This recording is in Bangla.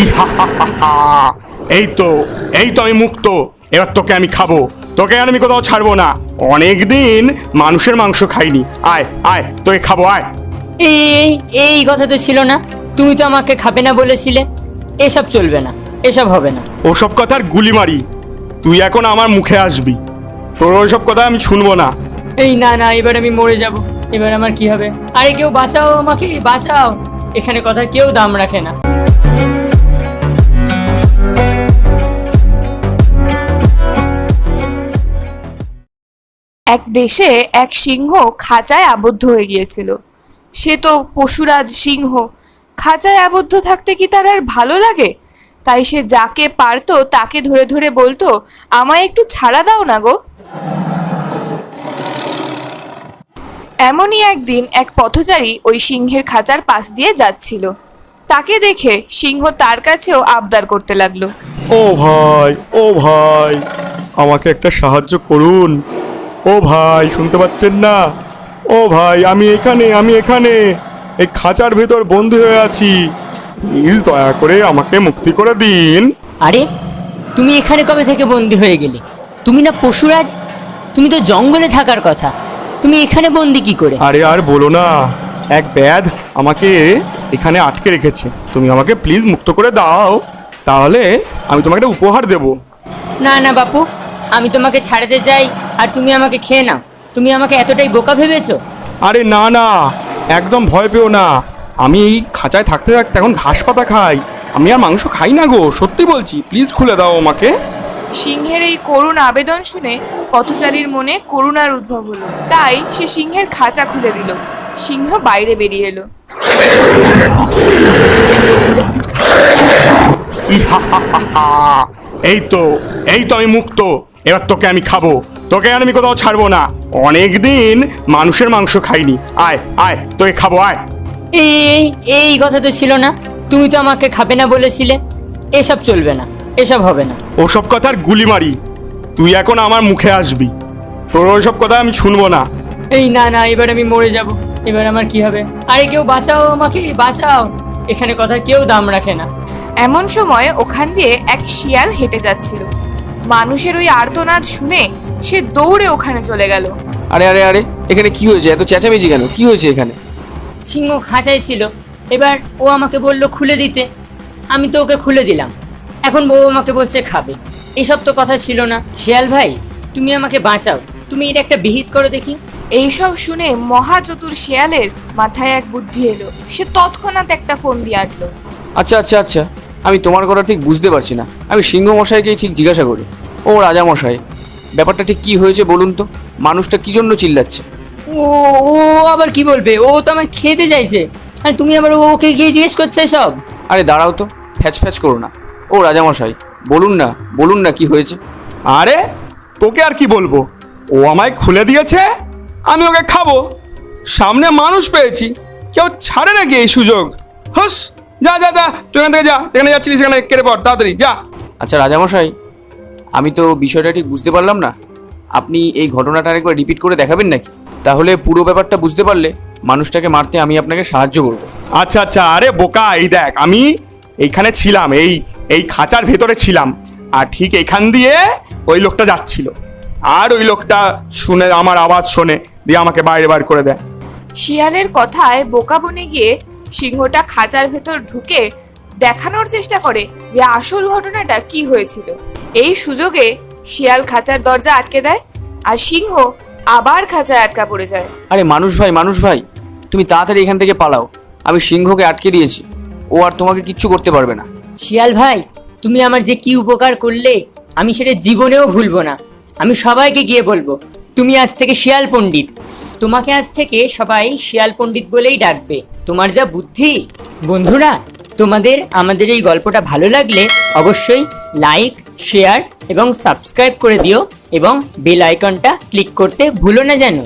ইহাহাহা। এই তো আমি মুক্ত। এবার তোকে আমি খাবো, তোকে আর আমি কোথাও ছাড়বো না। অনেকদিন মানুষের মাংস খাইনি। আয় আয়, তোকে খাবো, আয়। এই এই কথা তো ছিল না। তুমি তো আমাকে খাবে না বলেছিলে। এসব চলবে না, এসব হবে না। ওসব কথার গুলি মারি, তুই এখন আমার মুখে আসবি। তোর ওইসব কথা আমি শুনবো না। এই না না, এবার আমি মরে যাব। এবার আমার কি হবে? আরে কেউ বাঁচাও, আমাকে বাঁচাও। এখানে কথার কেউ দাম রাখে না। এক দেশে এক সিংহ খাঁচায় আবদ্ধ হয়ে গিয়েছিল। সে তো পশুরাজ সিংহ, খাঁচায় আবদ্ধ থাকতে কি তার আর ভালো লাগে? তাই সে যাকে পারতো তাকে ধরে ধরে বলতো, আমায় একটু ছাড়া দাও না গো। এমনই একদিন এক পথচারী ওই সিংহের খাঁচার পাশ দিয়ে যাচ্ছিল। তাকে দেখে সিংহ তার কাছেও আবদার করতে লাগলো। ও ভাই, ও ভাই, আমাকে একটা সাহায্য করুন। ও ভাই, শুনতে পাচ্ছেন না? ও ভাই, আমি এখানে এই খাঁচার ভেতর বন্দী হয়ে আছি। প্লিজ দয়া করে আমাকে মুক্তি করে দিন। আরে তুমি এখানে কবে থেকে বন্দি হয়ে গেলে? তুমি না পশুরাজ? তুমি তো জঙ্গলে থাকার কথা। তুমি এখানে বন্দি কি করে? আরে আর বলো না, এক ব্যাধ আমাকে এখানে আটকে রেখেছে। তুমি আমাকে প্লিজ মুক্ত করে দাও, তাহলে আমি তোমাকে একটা উপহার দেবো। না না বাপু, আমি তোমাকে ছাড়তে চাই আর তুমি আমাকে খেয়ে নাও। তুমি আমাকে এতটাই বোকা ভেবেছো? আরে না না, একদম ভয় পেও না। আমি এই খাঁচায় থাকতে থাকতে এখন ঘাস পাতা খাই। আমি আর মাংস খাই না গো, সত্যি বলছি। প্লিজ খুলে দাও আমাকে। সিংহের এই করুণ আবেদন শুনে পথচারীর মনে করুণার উদ্ভব হলো। তাই সে সিংহের খাঁচা খুলে দিল। সিংহ বাইরে বেরিয়ে এলো। ইহাহাহা। এই তো আমি মুক্ত। এবার তোকে আমি খাবো, তোকে আর আমি কোথাও ছাড়বো না। অনেকদিন মানুষের মাংস খাইনি। আয় আয়, তোকে খাবো, আয়। এই এই কথা তো ছিল না। তুমি তো আমাকে খাবে না বলেছিলে। এসব চলবে না, এসব হবে না। ওসব কথার গুলি মারি, তুই এখন আমার মুখে আসবি। তোর ওইসব কথা আমি শুনবো না। এই না না, এবার আমি মরে যাব। এবার আমার কি হবে? আরে কেউ বাঁচাও, আমাকে বাঁচাও। এখানে কথার কেউ দাম রাখে না। এমন সময় ওখান দিয়ে এক শিয়াল হেঁটে যাচ্ছিল। মানুষের ওই আর্তনাদ শুনে সে দৌড়ে ওখানে চলে গেল। আরে আরে আরে, এখানে কি হয়েছে? এত চেঁচামেচি কেন? কি হয়েছে এখানে? সিংহ খাঁচায় ছিল, এবার ও আমাকে বললো খুলে দিতে। আমি তো ওকে খুলে দিলাম। এখন বউ আমাকে বলছে খাবে। এসব তো কথা ছিল না। শিয়াল ভাই, তুমি আমাকে বাঁচাও। তুমি এর একটা বিহিত করো দেখি। এইসব শুনে মহাচতুর শিয়ালের মাথায় এক বুদ্ধি এলো। সে তৎক্ষণাৎ একটা ফোন দিয়ে আটলো। আচ্ছা আচ্ছা আচ্ছা, আমি তোমার কথা ঠিক বুঝতে পারছি না। আমি সিংহ মশাইকেই ঠিক জিজ্ঞাসা করি। ও রাজা মশাই, ব্যাপারটা ঠিক কি হয়েছে বলুন তো? মানুষটা কি জন্য চিল্লাচ্ছে? ও ও আবার কি বলবে? ও তো আমায় খেতে চাইছে, আর তুমি আবার ওকে গিয়ে জিজ্ঞেস করছে সব। আরে দাঁড়াও তো, ফ্যাচ ফ্যাচ করো না। ও রাজা মশাই, বলুন না কি হয়েছে? আরে তোকে আর কি বলবো, ও আমায় খুলে দিয়েছে, আমি ওকে খাবো। সামনে মানুষ পেয়েছি, কেউ ছাড়ে নাকি এই সুযোগ? হস, যা যা যা, তুই এখান থেকে যা, যেখানে যাচ্ছিলি সেখানে কেটে পড়, তাড়াতাড়ি যা। আচ্ছা রাজা মশাই, আমি তো বিষয়টা ঠিক বুঝতে পারলাম না। আপনি এই ঘটনাটা একবার রিপিট করে দেখাবেন নাকি? তাহলে পুরো ব্যাপারটা বুঝতে পারলে মানুষটাকে মারতে আমি আপনাকে সাহায্য করব। আচ্ছা আচ্ছা, আরে বোকা, এই দেখ, আমি এইখানে ছিলাম, এই খাঁচার ভেতরে ছিলাম, আর ঠিক এইখান দিয়ে ওই লোকটা যাচ্ছিল, আর ওই লোকটা শুনে, আমার আওয়াজ শোনে, দিয়ে আমাকে বাইরে বার করে দেয়। শিয়ালের কথায় বোকা বনে গিয়ে সিংহটা খাঁচার ভেতর ঢুকে দেখানোর চেষ্টা করে যে আসল ঘটনাটা কি হয়েছিল। এই সুযোগে শিয়াল খাঁচার দরজা আটকে দেয়, আর সিংহ আবার খাঁচায় আটকা পড়ে যায়। আরে মানুষ ভাই, তুমি তাড়াতাড়ি এখান থেকে পালাও। আমি সিংহকে আটকে দিয়েছি, ও আর তোমাকে কিচ্ছু করতে পারবে না। শিয়াল ভাই, তুমি আমার যে কি উপকার করলে আমি সেটা জীবনেও ভুলবো না। আমি সবাইকে গিয়ে বলবো তুমি আজ থেকে শিয়াল পণ্ডিত। তোমাকে আজ থেকে সবাই শিয়াল পণ্ডিত বলেই ডাকবে। তোমার যা বুদ্ধি। বন্ধুরা, তোমাদের আমাদের এই গল্পটা ভালো লাগলে অবশ্যই লাইক, শেয়ার এবং সাবস্ক্রাইব করে দিও, এবং বেল আইকনটা ক্লিক করতে ভুলো না যেন।